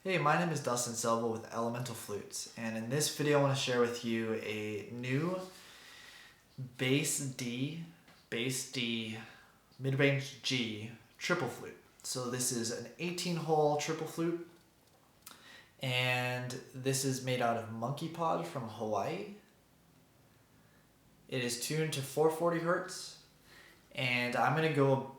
Hey, my name is Dustin Silva with Elemental Flutes, and in this video I want to share with you a new bass D, mid-range G triple flute. So this is an 18-hole triple flute, and this is made out of monkey pod from Hawaii. It is tuned to 440 hertz, and I'm going to go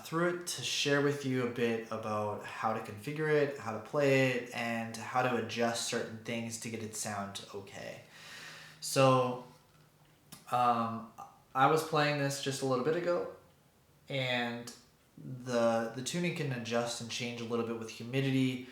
through it to share with you a bit about how to configure it, how to play it, and how to adjust certain things to get it sound okay. So I was playing this just a little bit ago, and the tuning can adjust and change a little bit with humidity,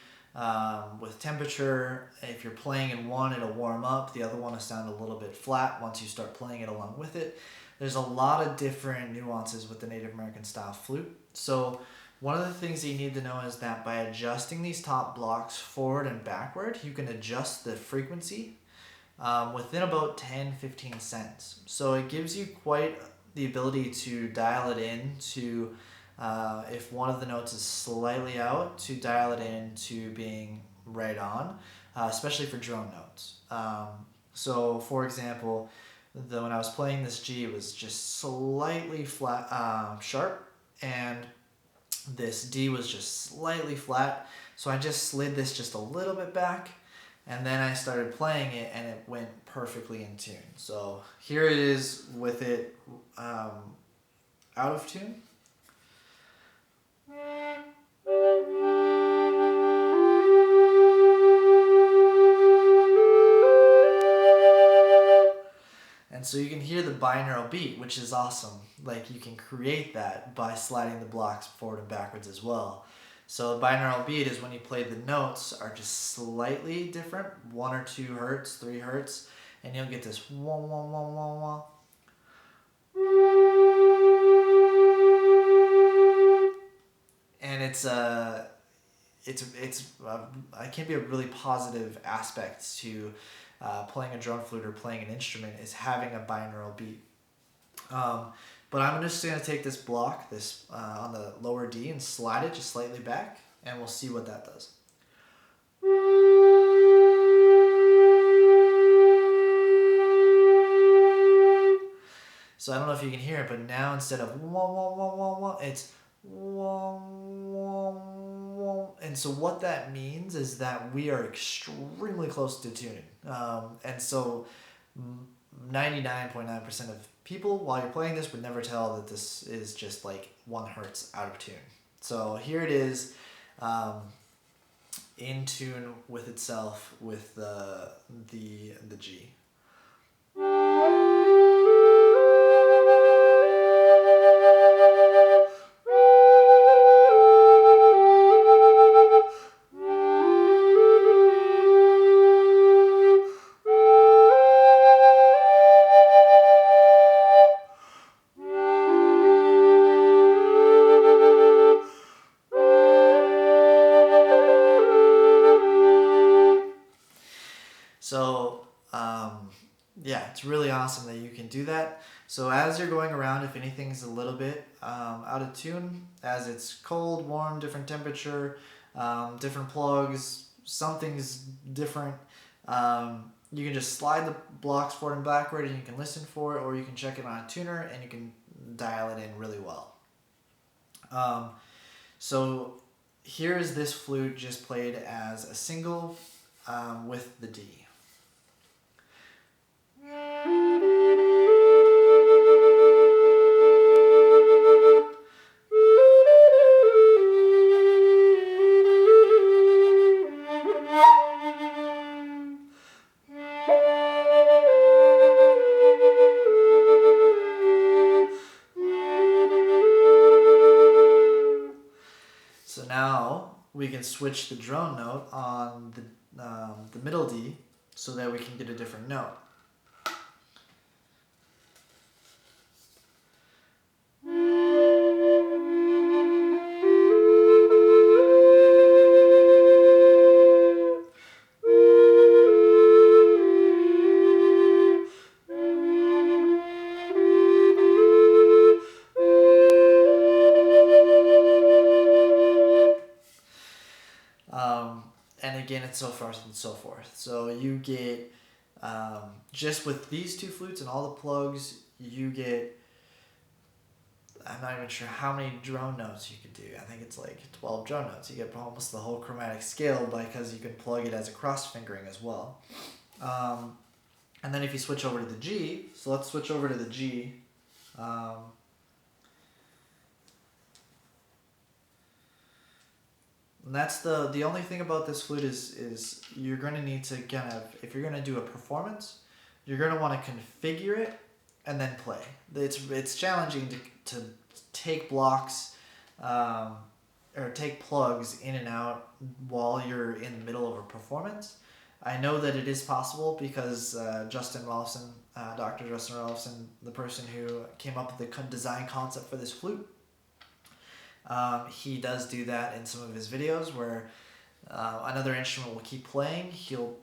with temperature. If you're playing in one, it'll warm up. The other one will sound a little bit flat once you start playing it along with it. There's a lot of different nuances with the Native American style flute. So one of the things that you need to know is that by adjusting these top blocks forward and backward, you can adjust the frequency within about 10-15 cents. So it gives you quite the ability to dial it in to, if one of the notes is slightly out, to dial it in to being right on, especially for drone notes. So for example, when I was playing this G, it was just slightly flat, sharp, and this D was just slightly flat. So I just slid this just a little bit back, and then I started playing it, and it went perfectly in tune. So here it is with it out of tune. And so you can hear the binaural beat, which is awesome. Like, you can create that by sliding the blocks forward and backwards as well. So the binaural beat is when you play the notes are just slightly different, 1 or 2 hertz, 3 hertz, and you'll get this wah wah wah wah wah. And it can be a really positive aspect to playing a drone flute or playing an instrument, is having a binaural beat. But I'm just going to take this block, on the lower D, and slide it just slightly back, and we'll see what that does. So I don't know if you can hear it, but now instead of wah wah wah wah wah, it's wah wah wah. And so what that means is that we are extremely close to tuning. And so 99.9% of people, while you're playing this, would never tell that this is just like 1 hertz out of tune. So here it is, in tune with itself with the G. So yeah, it's really awesome that you can do that. So as you're going around, if anything's a little bit out of tune, as it's cold, warm, different temperature, different plugs, something's different, you can just slide the blocks forward and backward, and you can listen for it, or you can check it on a tuner and you can dial it in really well. So here is this flute just played as a single with the D. So now we can switch the drone note on the middle D so that we can get a different note. and again, it's so forth and so forth. So you get, just with these two flutes and all the plugs, you get, I'm not even sure how many drone notes you could do. I think it's like 12 drone notes. You get almost the whole chromatic scale because you can plug it as a cross fingering as well. And then if you switch over to the G, so let's switch over to the G. And that's the only thing about this flute is you're going to need to kind of, if you're going to do a performance, you're going to want to configure it and then play. It's challenging to take blocks or take plugs in and out while you're in the middle of a performance. I know that it is possible because Justin Rollefson, Dr. Justin Rollefson, the person who came up with the design concept for this flute, he does do that in some of his videos where another instrument will keep playing. He'll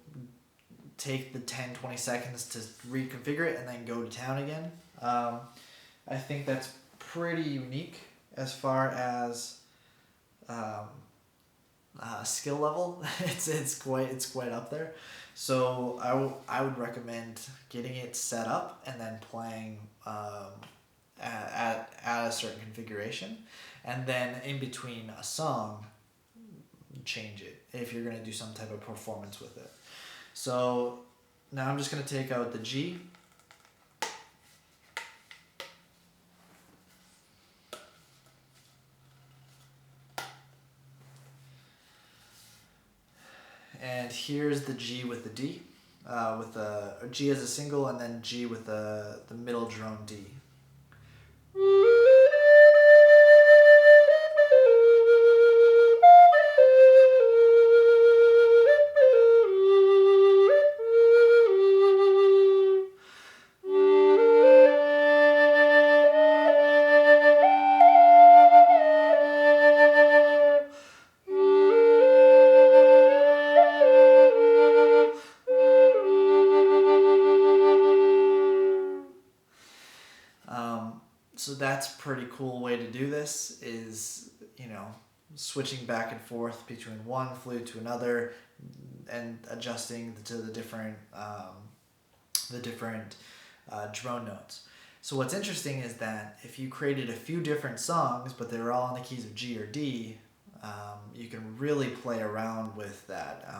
take the 10-20 seconds to reconfigure it and then go to town again. I think that's pretty unique as far as skill level. it's quite up there. So I would recommend getting it set up and then playing at a certain configuration, and then in between a song change it if you're going to do some type of performance with it. So now I'm just going to take out the G. And here's the G with the D, with the G as a single, and then G with the middle drone D. So that's a pretty cool way to do this is, switching back and forth between one flute to another and adjusting to the different drone notes. So what's interesting is that if you created a few different songs, but they were all in the keys of G or D, you can really play around with that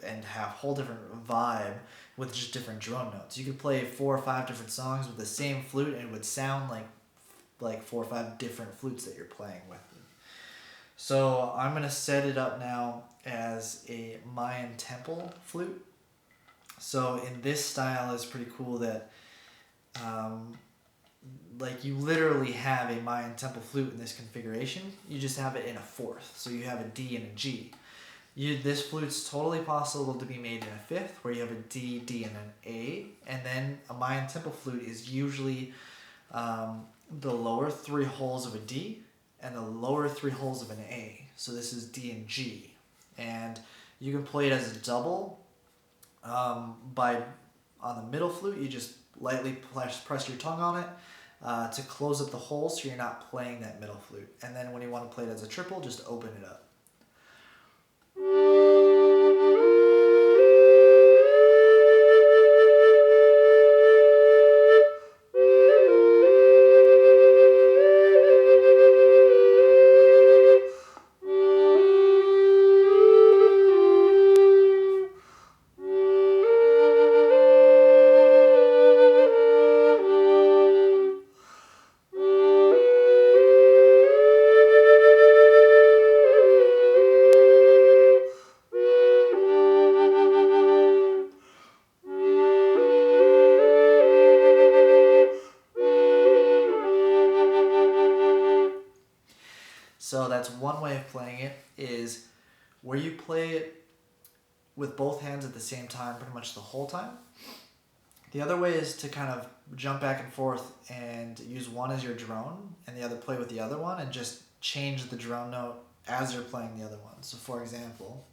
and have a whole different vibe with just different drone notes. You could play 4 or 5 different songs with the same flute and it would sound like 4 or 5 different flutes that you're playing with. So I'm going to set it up now as a Mayan temple flute. So in this style is pretty cool that you literally have a Mayan temple flute in this configuration. You just have it in a fourth. So you have a D and a G. This flute's totally possible to be made in a fifth where you have a D, D, and an A. And then a Mayan temple flute is usually the lower 3 holes of a D and the lower 3 holes of an A. So this is D and G. And you can play it as a double on the middle flute. You just lightly press your tongue on it to close up the hole so you're not playing that middle flute. And then when you want to play it as a triple, just open it up. So that's one way of playing it, is where you play it with both hands at the same time pretty much the whole time. The other way is to kind of jump back and forth and use one as your drone and the other play with the other one and just change the drone note as you're playing the other one. So for example,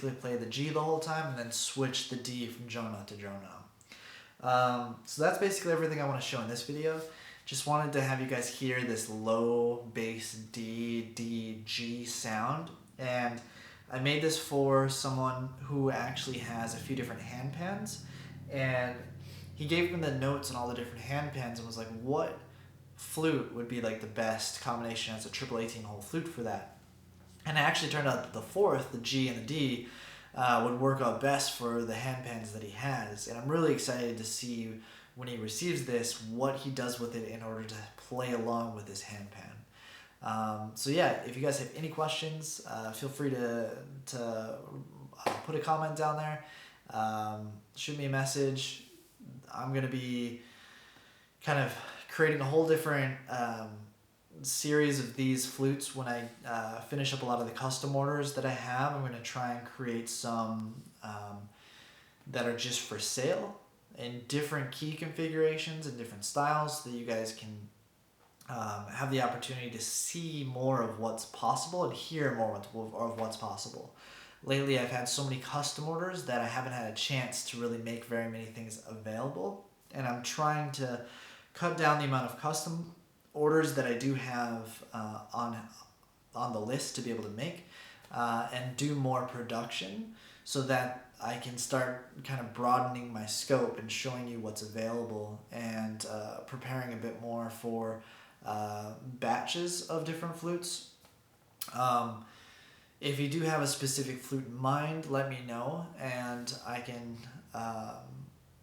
basically play the G the whole time and then switch the D from Jonah to Jonah. So that's basically everything I want to show in this video. Just wanted to have you guys hear this low bass D, D, G sound. And I made this for someone who actually has a few different hand pans. And he gave me the notes on all the different hand pans and was like, what flute would be like the best combination as a triple 18-hole flute for that? And it actually turned out that the fourth, the G and the D, would work out best for the hand pans that he has. And I'm really excited to see when he receives this, what he does with it in order to play along with his hand pan. So yeah, if you guys have any questions, feel free to put a comment down there. Shoot me a message. I'm going to be kind of creating a whole different series of these flutes when I finish up a lot of the custom orders that I have. I'm going to try and create some that are just for sale in different key configurations and different styles so that you guys can have the opportunity to see more of what's possible and hear more of what's possible. Lately I've had so many custom orders that I haven't had a chance to really make very many things available, and I'm trying to cut down the amount of custom orders that I do have on the list to be able to make and do more production so that I can start kind of broadening my scope and showing you what's available and preparing a bit more for batches of different flutes. If you do have a specific flute in mind, let me know, and I can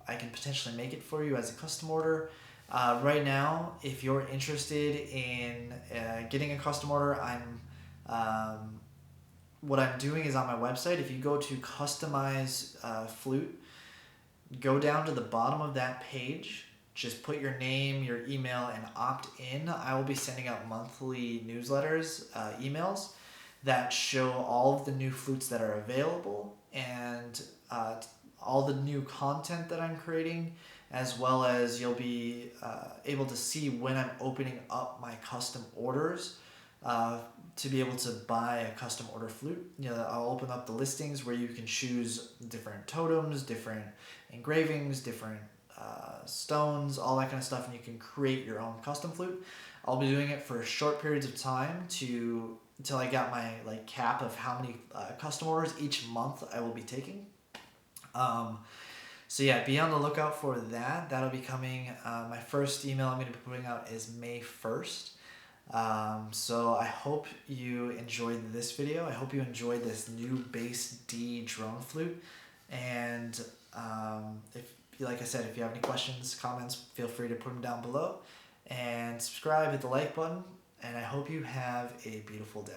potentially make it for you as a custom order. Right now, if you're interested in getting a custom order, what I'm doing is on my website. If you go to customize flute, go down to the bottom of that page, just put your name, your email, and opt in. I will be sending out monthly newsletters, emails that show all of the new flutes that are available and all the new content that I'm creating, as well as you'll be able to see when I'm opening up my custom orders to be able to buy a custom order flute. I'll open up the listings where you can choose different totems, different engravings, different stones, all that kind of stuff, and you can create your own custom flute. I'll be doing it for short periods of time until I got my cap of how many custom orders each month I will be taking. So yeah, be on the lookout for that. That'll be coming. My first email I'm going to be putting out is May 1st. So I hope you enjoyed this video. I hope you enjoyed this new bass D drone flute. And like I said, if you have any questions, comments, feel free to put them down below. And subscribe, hit the like button. And I hope you have a beautiful day.